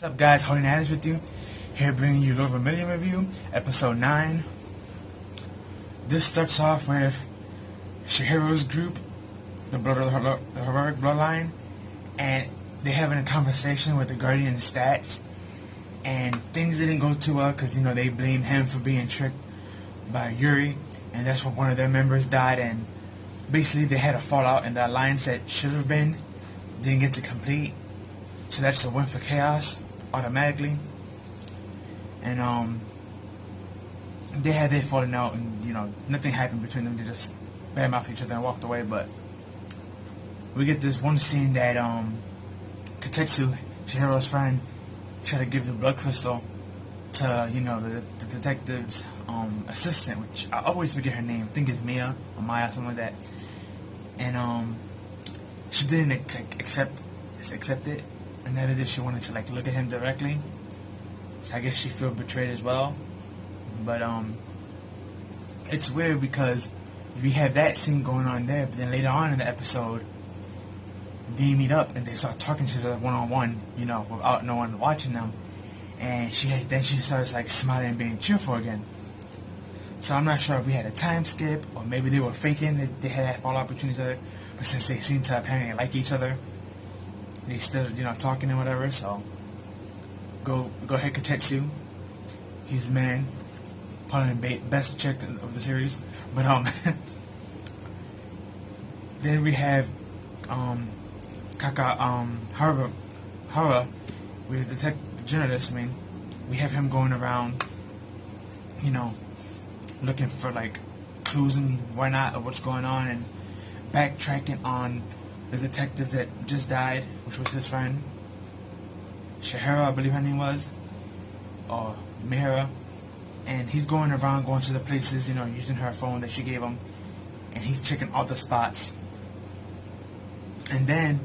What's up, guys? Holding Hands with you. Here bringing you Lord Vermilion review, episode 9. This starts off with Shihiro's group, the heroic bloodline, and they having a conversation with the Guardian Stats, and things didn't go too well because they blamed him for being tricked by Yuri, and that's when one of their members died, and basically they had a fallout, and the alliance that should have been didn't get to complete. So that's a win for Chaos automatically. And they had their falling out, and nothing happened between them. They just badmouthed each other and walked away. But we get this one scene that Katetsu, Shihiro's friend, tried to give the blood crystal to the detective's assistant, which I always forget her name. I think it's Mia or Maya, something like that. And she didn't accept it. And neither did she wanted to look at him directly. So I guess she felt betrayed as well. But it's weird because we have that scene going on there, but then later on in the episode they meet up and they start talking to each other one-on-one, without no one watching them. And she starts smiling and being cheerful again. So I'm not sure if we had a time skip or maybe they were faking that they had that fallout between each other, but since they seem to apparently like each other, they still, talking and whatever. So go ahead, Katetsu. He's the man, probably the best chick of the series. But then we have Hara, with the journalist. We have him going around, looking for clues and whatnot of what's going on, and backtracking on the detective that just died, which was his friend Shihira, I believe her name was, or Mihira. And he's going around, going to the places, using her phone that she gave him, and he's checking all the spots. And then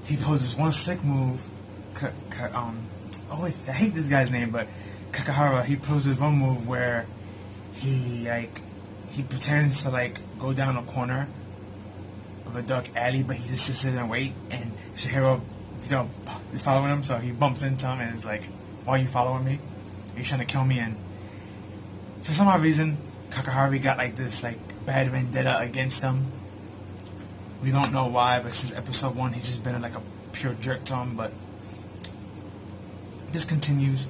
he pulls this one slick move. I hate this guy's name, but Kakahara. He pulls this one move where he pretends to go down a corner of a dark alley, but he just sits there and wait, and Shihiro, is following him, so he bumps into him and is like, "Why are you following me? Are you trying to kill me?" And for some odd reason, Kakahari got this bad vendetta against him. We don't know why, but since episode 1, he's just been a pure jerk to him. But this continues,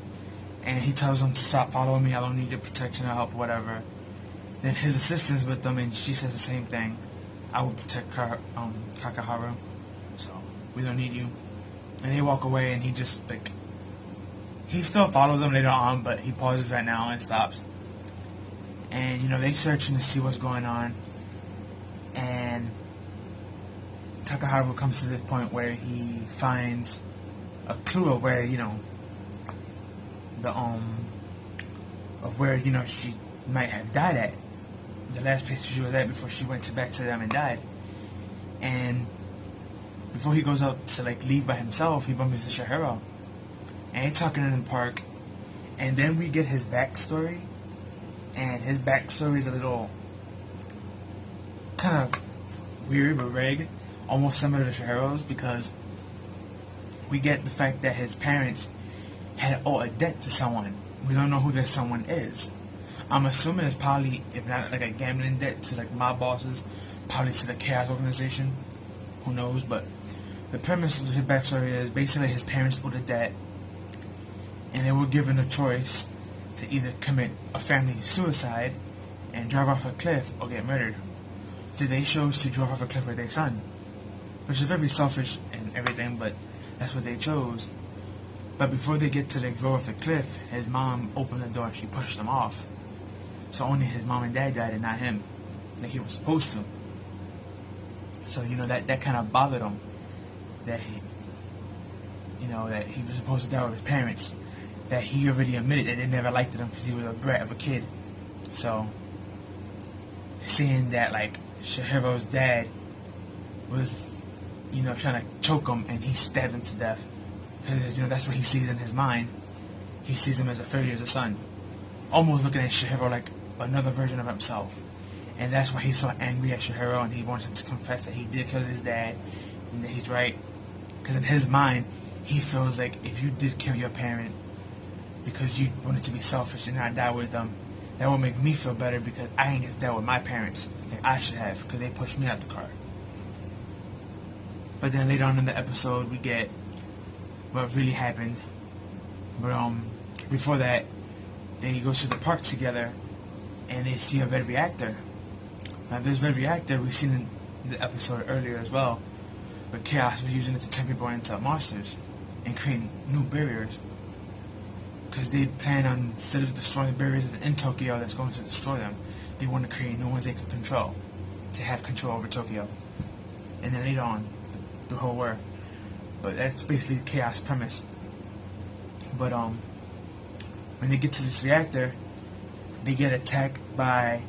and he tells him to stop following me. I don't need your protection or help, whatever. Then his assistant's with them, and she says the same thing. I will protect Kakaharu, so we don't need you. And they walk away, and he just he still follows them later on, but he pauses right now and stops. And they searching to see what's going on, and Kakaharu comes to this point where he finds a clue of where of where she might have died at. The last place she was at before she went back to them and died. And before he goes out to leave by himself, he bumps into Shihiro, and he's talking in the park. And then we get his backstory, and his backstory is a little kind of weird but vague, almost similar to Shihiro's, because we get the fact that his parents had owed a debt to someone. We don't know who that someone is. I'm assuming it's probably, if not a gambling debt to mob bosses, probably to the Chaos organization. Who knows? But the premise of his backstory is basically his parents owed a debt, and they were given a choice to either commit a family suicide and drive off a cliff or get murdered. So they chose to drive off a cliff with their son, which is very selfish and everything, but that's what they chose. But before they get to drive off the cliff, his mom opened the door and she pushed them off. So only his mom and dad died and not him, like he was supposed to. So that kind of bothered him, that that he was supposed to die with his parents, that he already admitted that they never liked him because he was a brat of a kid. So seeing that Shihiro's dad was trying to choke him, and he stabbed him to death because that's what he sees in his mind. He sees him as a failure as a son, almost looking at Shihiro like another version of himself. And that's why he's so angry at Shihiro, and he wants him to confess that he did kill his dad and that he's right. Because in his mind, he feels like if you did kill your parent because you wanted to be selfish and not die with them, that would make me feel better because I ain't get to die with my parents like I should have because they pushed me out the car. But then later on in the episode, we get what really happened. But before that, they go to the park together, and they see a red reactor. Now, this red reactor we've seen in the episode earlier as well, but Chaos was using it to turn people into monsters and create new barriers. Because they plan on, instead of destroying the barriers in Tokyo that's going to destroy them, they want to create new ones they can control, to have control over Tokyo. And then later on, the whole war. But that's basically Chaos' premise. But when they get to this reactor, they get attacked by,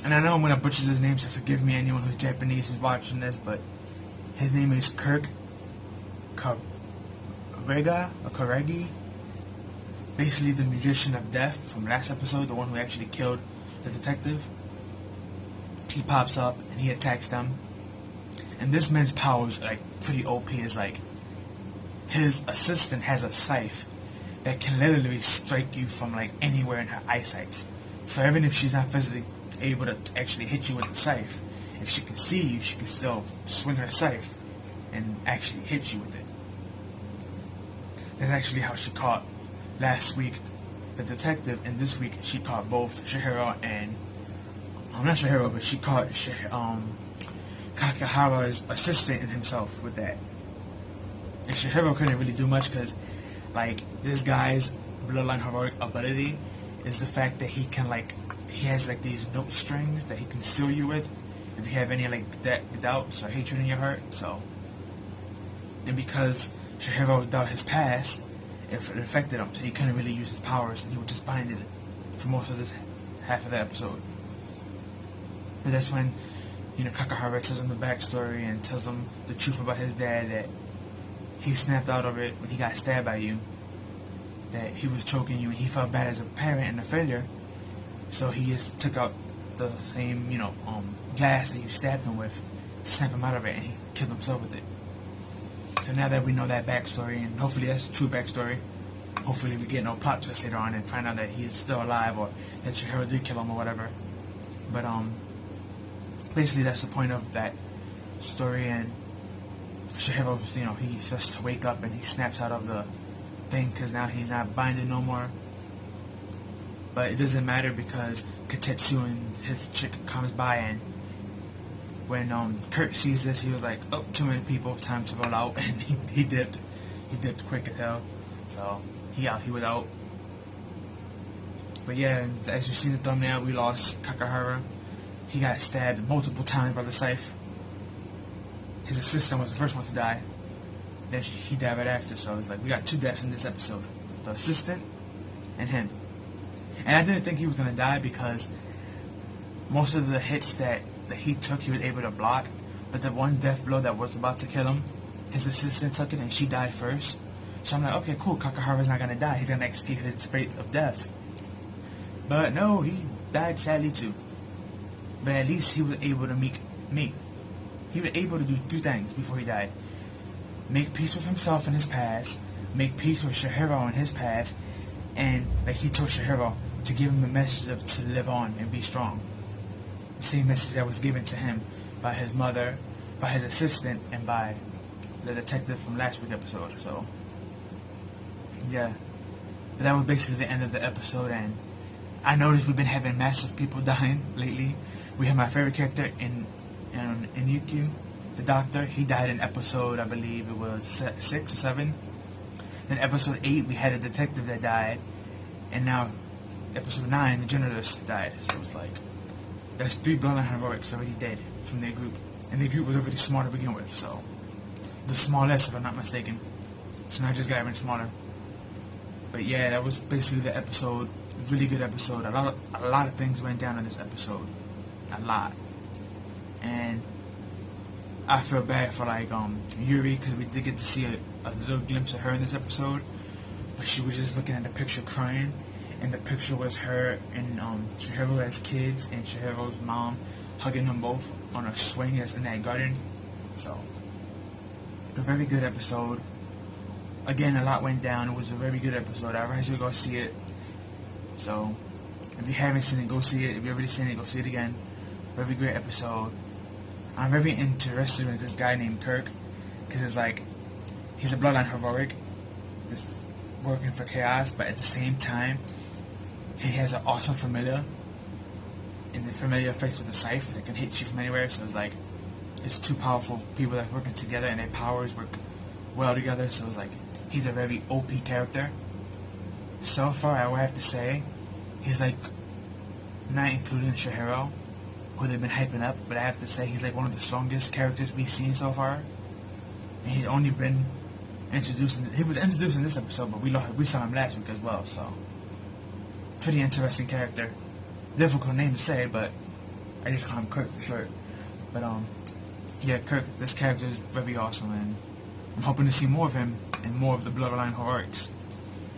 and I know I'm gonna butcher his name, so forgive me anyone who's Japanese who's watching this, but his name is Kirk Karegi, basically the Magician of Death from last episode, the one who actually killed the detective. He pops up and he attacks them. And this man's powers like pretty OP. Is like his assistant has a scythe that can literally strike you from like anywhere in her eyesight. So even if she's not physically able to actually hit you with the scythe, if she can see you, she can still swing her scythe and actually hit you with it. That's actually how she caught last week the detective, and this week she caught both Chihiro and I'm not Chihiro, but she caught Kakahara's assistant and himself with that. And Chihiro couldn't really do much because, like, this guy's bloodline heroic ability is the fact that he can, like, he has, like, these note strings that he can seal you with if you have any, like, doubts or hatred in your heart, so. And because Chihiro doubt his past, it affected him, so he couldn't really use his powers, and he was just binded for most of this half of the episode. But that's when, you know, Kakahara tells him the backstory and tells him the truth about his dad, that he snapped out of it when he got stabbed by you, that he was choking you and he felt bad as a parent and a failure, so he just took out the same, you know, glass that you stabbed him with to snap him out of it, and he killed himself with it. So now that we know that backstory, and hopefully that's the true backstory, hopefully we get no plot twist later on and find out that he's still alive or that Chihiro did kill him or whatever. But basically that's the point of that story, and Chihiro's, you know, he starts to wake up and he snaps out of the thing because now he's not binded no more. But it doesn't matter because Katetsu and his chick comes by, and when Kurt sees this, he was like, oh, too many people, time to roll out, and he dipped. He dipped quick as hell. So he was out. But yeah, as you see in the thumbnail, we lost Kakahara. He got stabbed multiple times by the scythe. His assistant was the first one to die. Then he died right after, so it's like we got two deaths in this episode. The assistant and him. And I didn't think he was going to die because most of the hits that he took, he was able to block. But the one death blow that was about to kill him, his assistant took it and she died first. So I'm like, okay, cool, Kakahara's not going to die. He's going to escape his fate of death. But no, he died sadly too. But at least he was able to meet me. He was able to do two things before he died. Make peace with himself in his past, make peace with Chihiro in his past, and like he told Chihiro to give him the message of to live on and be strong. The same message that was given to him by his mother, by his assistant, and by the detective from last week's episode. So yeah. But that was basically the end of the episode, and I noticed we've been having massive people dying lately. We have my favorite character in Yuki, the doctor. He died in episode, I believe it was 6 or 7. Then episode 8, we had a detective that died. And now, episode 9, the journalist died. So it's like, that's 3 bloodline heroics already dead from their group. And their group was already small to begin with, so. The smallest, if I'm not mistaken. So now it just got even smaller. But yeah, that was basically the episode. Really good episode. A lot of things went down in this episode. A lot. And I feel bad for like Yuri, because we did get to see a little glimpse of her in this episode, but she was just looking at the picture crying, and the picture was her and Chihiro as kids and Chihiro's mom hugging them both on a swing that's in that garden. So a very good episode. again, a lot went down. It was a very good episode. I advise you to go see it. So, if you haven't seen it, go see it. If you've already seen it, go see it again. Very great episode. I'm very interested in this guy named Kirk, because it's like, he's a bloodline heroic, just working for Chaos, but at the same time, he has an awesome familiar, and the familiar affects with the scythe that can hit you from anywhere. So it's like, it's two powerful people that are working together, and their powers work well together. So it's like, he's a very OP character. So far, I would have to say, he's like, not including Shihiro, who they've been hyping up, but I have to say he's like one of the strongest characters we've seen so far. And he's only been introduced. He was introduced in this episode, but we saw him last week as well. So, pretty interesting character. Difficult name to say, but I just call him Kirk for short. But yeah, Kirk, this character is very awesome, and I'm hoping to see more of him and more of the Bloodline Heroics.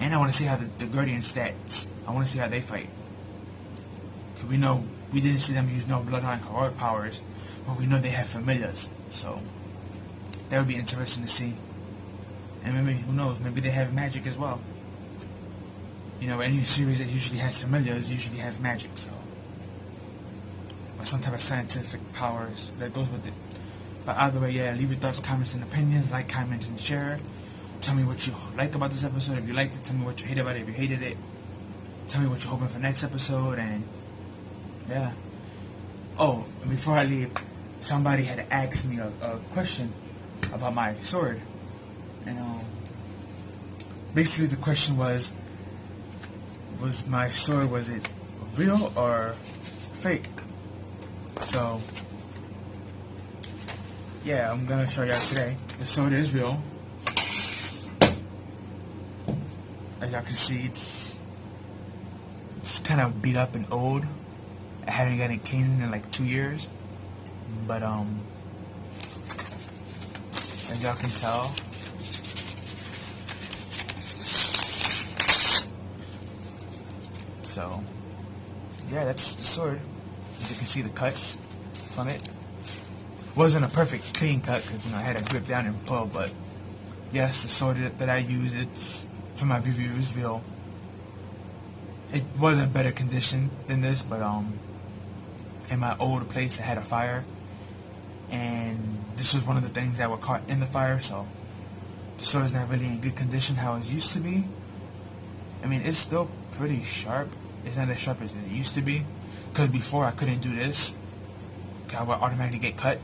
And I want to see how the Guardian stats. I want to see how they fight. Cause we know we didn't see them use no Bloodline Heroic powers, but we know they have familiars. So that would be interesting to see. And maybe, who knows, maybe they have magic as well. You know, any series that usually has familiars usually have magic, so. Or some type of scientific powers that goes with it. But either way, yeah, leave your thoughts, comments, and opinions. Like, comment, and share. Tell me what you like about this episode. If you liked it, tell me what you hate about it. If you hated it, tell me what you're hoping for next episode. And yeah. Oh, and before I leave, somebody had asked me a question about my sword. And basically the question was my sword, was it real or fake? So yeah, I'm gonna show y'all today. The sword is real. As y'all can see, it's kind of beat up and old. I haven't gotten it cleaned in like 2 years. But as y'all can tell, so yeah, that's the sword. As you can see the cuts from it. Wasn't a perfect clean cut because, you know, I had to grip down and pull, but yes, the sword that I use, it's for my reviews, real. It was in better condition than this, but in my old place I had a fire, and this was one of the things that were caught in the fire, so the sword is not really in good condition how it used to be. I mean, it's still pretty sharp. It's not as sharp as it used to be, because before I couldn't do this. I would automatically get cut,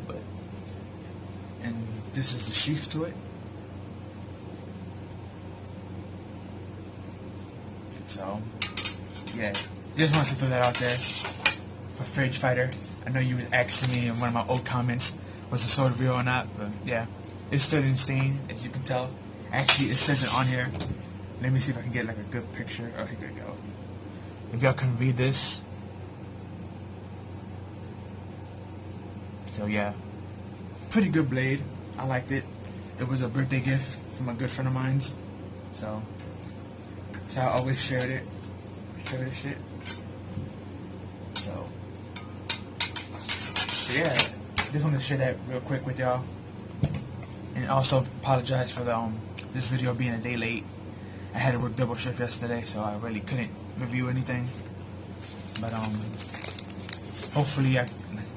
and this is the sheath to it. So yeah, just wanted to throw that out there for Fridge Fighter. I know you were asking me in one of my old comments, was the sword real or not? But yeah, it's still in stain, as you can tell. Actually, it says it on here. Let me see if I can get like a good picture. Oh, here we go. If y'all can read this. So yeah, pretty good blade. I liked it. It was a birthday gift from a good friend of mine's. So I always shared it. Share this shit. So yeah, just wanted to share that real quick with y'all. And also apologize for the this video being a day late. I had to work double shift yesterday, so I really couldn't review anything. But hopefully,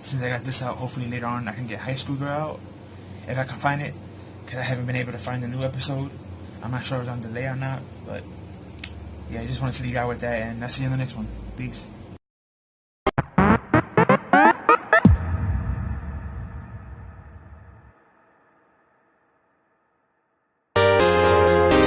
since I got this out, hopefully later on I can get High School Girl out, if I can find it, because I haven't been able to find the new episode. I'm not sure if it's on delay or not, but yeah, I just wanted to leave out with that, and I'll see you in the next one. Peace.